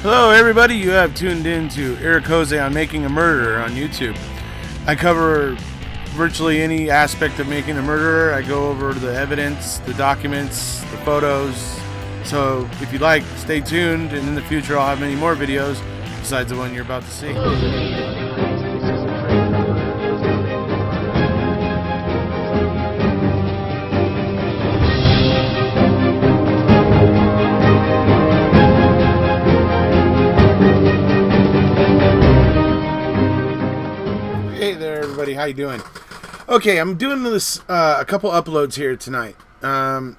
Hello, everybody. You have tuned in to Eric Jose on Making a Murderer on YouTube. I cover virtually any aspect of making a murderer. I go over the evidence, the documents, the photos. So if you like, stay tuned, and in the future I'll have many more videos besides the one you're about to see. Hey there, everybody. How you doing? Okay, I'm doing this a couple uploads here tonight, and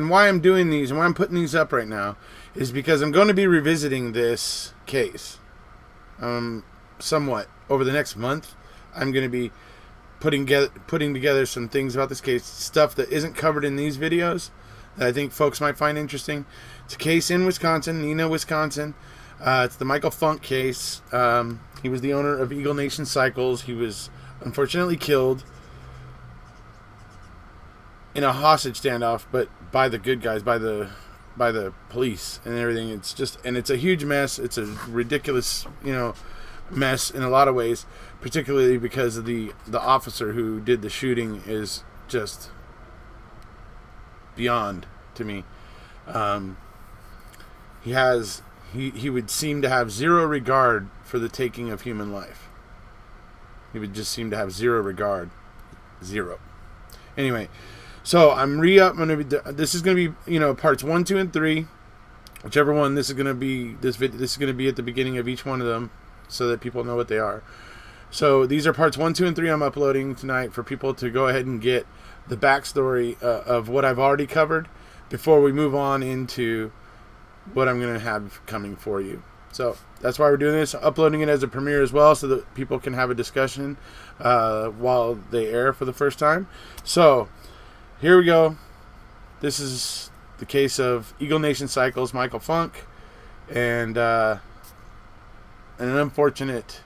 why I'm doing these and why I'm putting these up right now is because I'm going to be revisiting this case somewhat over the next month. I'm going to be putting together some things about this case, stuff that isn't covered in these videos that I think folks might find interesting. It's a case in Wisconsin, Neenah, Wisconsin. It's the Michael Funk case. He was the owner of Eagle Nation Cycles. He was unfortunately killed in a hostage standoff, but by the good guys, by the police and everything. It's a huge mess. It's a ridiculous, mess in a lot of ways, particularly because of the officer who did the shooting is just beyond to me. He would seem to have zero regard for the taking of human life. He would just seem to have zero regard. Zero. Anyway, so this is gonna be, parts 1, 2, and 3. Whichever one this is gonna be. This is gonna be at the beginning of each one of them, so that people know what they are. So these are parts 1, 2, and 3. I'm uploading tonight for people to go ahead and get the backstory of what I've already covered before we move on into what I'm going to have coming for you. So that's why we're doing this, uploading it as a premiere as well, so that people can have a discussion while they air for the first time. So here we go. This is the case of Eagle Nation Cycles, Michael Funk, and an unfortunate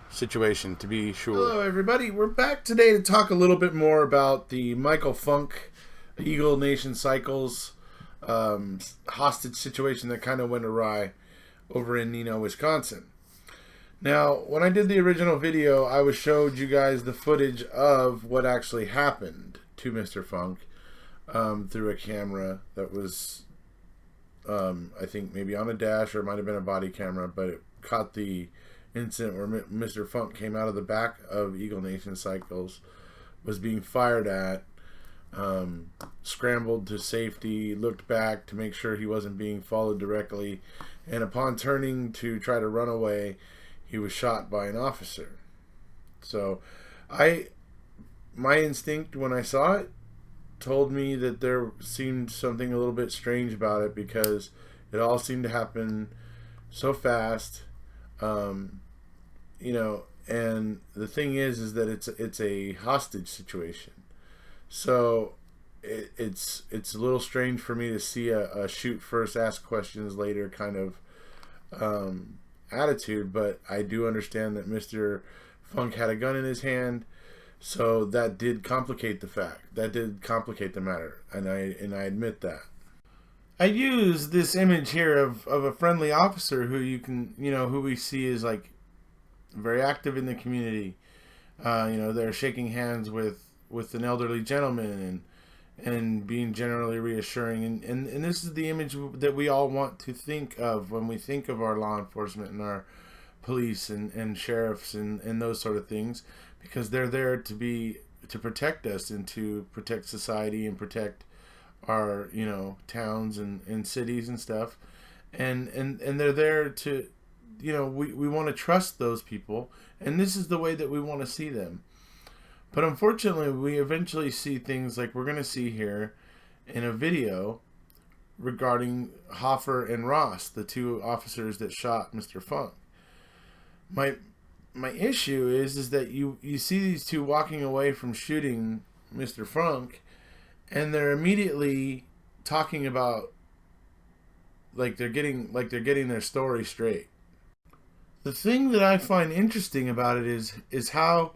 situation, to be sure. Hello, everybody. We're back today to talk a little bit more about the Michael Funk, Eagle Nation Cycles hostage situation that kind of went awry over in Neenah, Wisconsin. Now, when I did the original video, I showed you guys the footage of what actually happened to Mr. Funk through a camera that was, I think maybe on a dash, or it might have been a body camera, but it caught the incident where Mr. Funk came out of the back of Eagle Nation Cycles, was being fired at, scrambled to safety, looked back to make sure he wasn't being followed directly, and upon turning to try to run away, he was shot by an officer. So my instinct when I saw it told me that there seemed something a little bit strange about it, because it all seemed to happen so fast, and the thing is that it's a hostage situation. So it's a little strange for me to see a shoot first, ask questions later kind of attitude, but I do understand that Mr. Funk had a gun in his hand, so that did complicate the matter, and I admit that. I use this image here of a friendly officer who who we see is like very active in the community. They're shaking hands with an elderly gentleman and being generally reassuring, and this is the image that we all want to think of when we think of our law enforcement and our police and sheriffs and those sort of things, because they're there to protect us and to protect society and protect our towns and cities and stuff, and they're there to we want to trust those people, and this is the way that we want to see them. But unfortunately, we eventually see things like we're going to see here in a video regarding Hoffer and Ross, the two officers that shot Mr. Funk. My issue is that you see these two walking away from shooting Mr. Funk, and they're immediately talking about like they're getting their story straight. The thing that I find interesting about it is how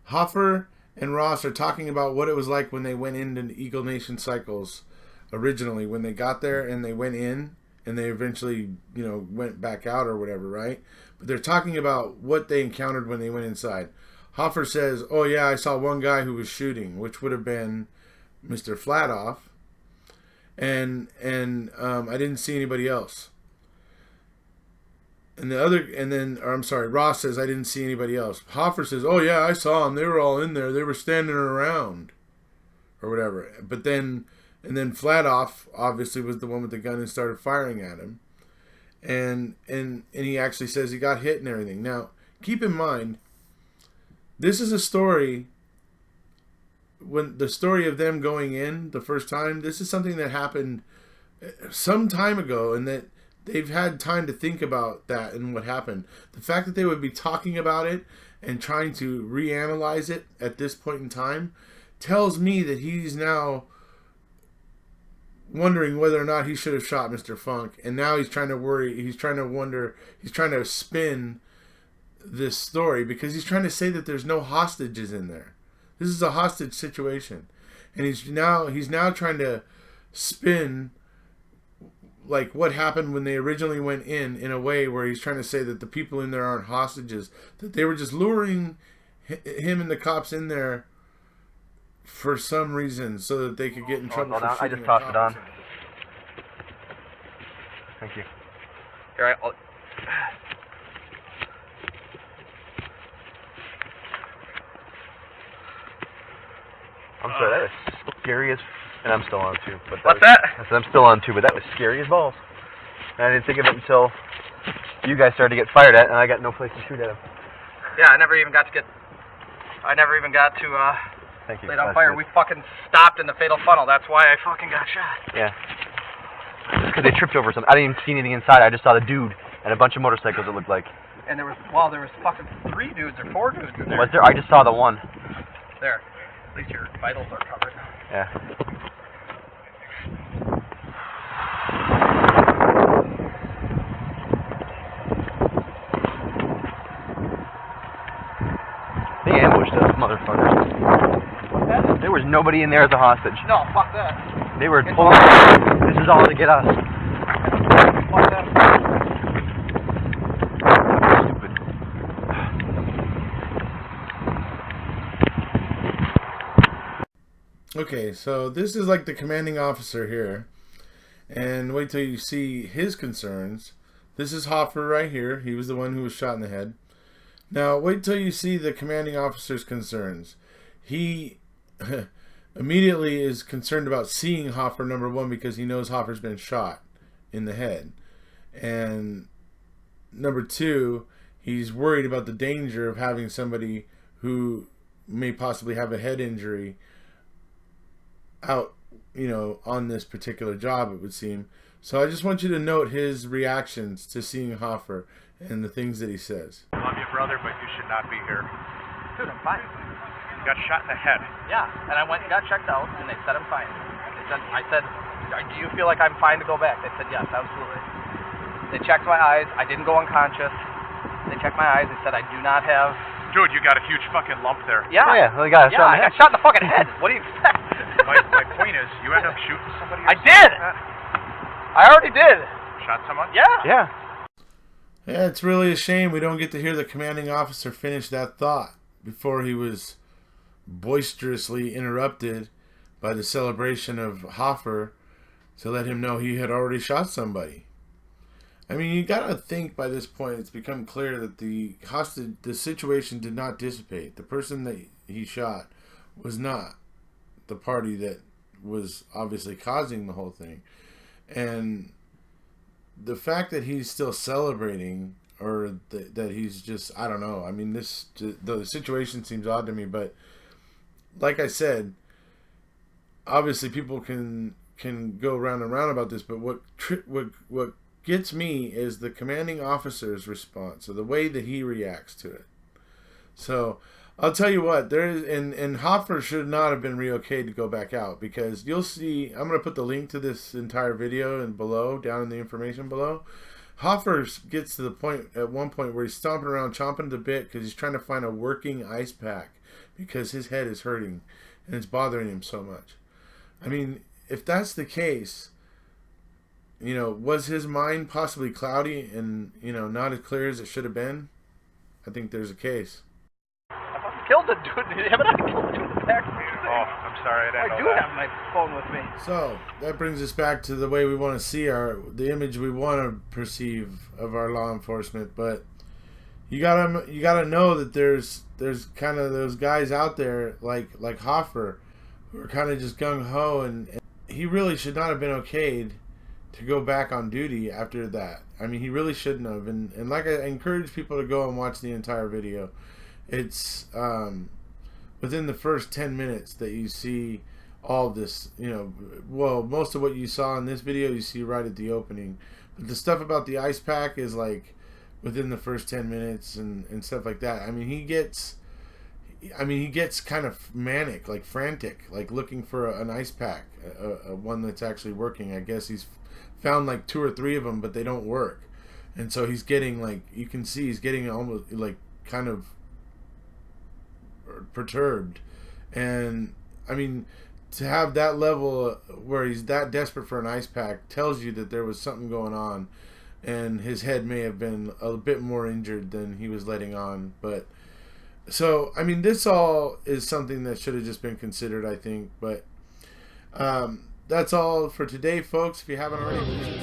Hoffer and Ross are talking about what it was like when they went into Eagle Nation Cycles originally, when they got there and they went in and they eventually, went back out or whatever, right? But they're talking about what they encountered when they went inside. Hoffer says, "Oh yeah, I saw one guy who was shooting," which would have been Mr. Flatoff, and I didn't see anybody else. And Ross says, "I didn't see anybody else." Hoffer says, "Oh yeah, I saw them. They were all in there. They were standing around, or whatever." But then Flatoff obviously was the one with the gun and started firing at him, and he actually says he got hit and everything. Now, keep in mind, this is a story. When the story of them going in the first time, this is something that happened some time ago, and that they've had time to think about that and what happened. The fact that they would be talking about it and trying to reanalyze it at this point in time tells me that he's now wondering whether or not he should have shot Mr. Funk, and now he's trying to spin this story because he's trying to say that there's no hostages in there. This is a hostage situation, and he's now trying to spin like what happened when they originally went in a way where he's trying to say that the people in there aren't hostages, that they were just luring him and the cops in there for some reason so that they could get in trouble. I just tossed it on. Thank you. Here, I'm sorry, that was scary as... And I'm still on too. But What's that? I said I'm still on too, but that was scary as balls. And I didn't think of it until you guys started to get fired at, and I got no place to shoot at him. Yeah, I never even got to Thank you. lay down fire. Good. We fucking stopped in the fatal funnel. That's why I fucking got shot. Yeah. Because they tripped over something. I didn't even see anything inside. I just saw the dude and a bunch of motorcycles, it looked like. And there was fucking 3 dudes or 4 dudes in there. Was there? I just saw the one. There. At least your vitals are covered. Yeah. They ambushed us, motherfuckers. There was nobody in there as a hostage. No, fuck that. They were pulling. This is all to get us. Fuck that. Stupid. Okay, so this is like the commanding officer here, and wait till you see his concerns. This is Hoffer right here. He was the one who was shot in the head. Now wait till you see the commanding officer's concerns. He immediately is concerned about seeing Hoffer, number one, because he knows Hoffer's been shot in the head, and number two, he's worried about the danger of having somebody who may possibly have a head injury out, on this particular job, it would seem. So I just want you to note his reactions to seeing Hoffer and the things that he says. I love you, brother, but you should not be here. Dude, I'm fine. You got shot in the head. Yeah, and I went and got checked out, and they said I'm fine. I said, do you feel like I'm fine to go back? They said, yes, absolutely. They checked my eyes. I didn't go unconscious. They checked my eyes. They said I do not have... Dude, you got a huge fucking lump there. Yeah. Oh, yeah, we got a shot in the I got shot in the fucking head. What do you expect? My point is, you end up shooting somebody. I did. I already did. Shot someone? Yeah. Yeah. Yeah, it's really a shame we don't get to hear the commanding officer finish that thought before he was boisterously interrupted by the celebration of Hoffer to let him know he had already shot somebody. I mean, you gotta think by this point it's become clear that the situation did not dissipate. The person that he shot was not the party that was obviously causing the whole thing. And the fact that he's still celebrating, or that he's just, I don't know. I mean, the situation seems odd to me, but like I said, obviously people can go round and round about this, but what gets me is the commanding officer's response, or the way that he reacts to it. So I'll tell you what, there is, and Hoffer should not have been re-okayed to go back out, because you'll see, I'm going to put the link to this entire video and down in the information below. Hoffer gets to the point, at one point, where he's stomping around, chomping at the bit, because he's trying to find a working ice pack, because his head is hurting, and it's bothering him so much. I mean, if that's the case, you know, was his mind possibly cloudy and, you know, not as clear as it should have been? I think there's a case. I fucking killed the dude. Haven't I killed the dude in the back? Oh, I'm sorry, I didn't I know do that. have my phone with me. So that brings us back to the way we want to see the image we want to perceive of our law enforcement. But you gotta know that there's kind of those guys out there like Hoffer who are kind of just gung ho, and he really should not have been okayed to go back on duty after that. I mean, he really shouldn't have. And like, I encourage people to go and watch the entire video. It's within the first 10 minutes that you see all this, you know, well, most of what you saw in this video you see right at the opening. But the stuff about the ice pack is like within the first 10 minutes and stuff like that. I mean, he gets kind of manic, like frantic, like looking for an ice pack, one that's actually working. I guess he's found like 2 or 3 of them, but they don't work. And so he's getting, like, you can see he's getting almost like kind of perturbed. And I mean, to have that level where he's that desperate for an ice pack tells you that there was something going on, and his head may have been a bit more injured than he was letting on. But so, I mean, this all is something that should have just been considered, I think. But that's all for today, folks. If you haven't already, please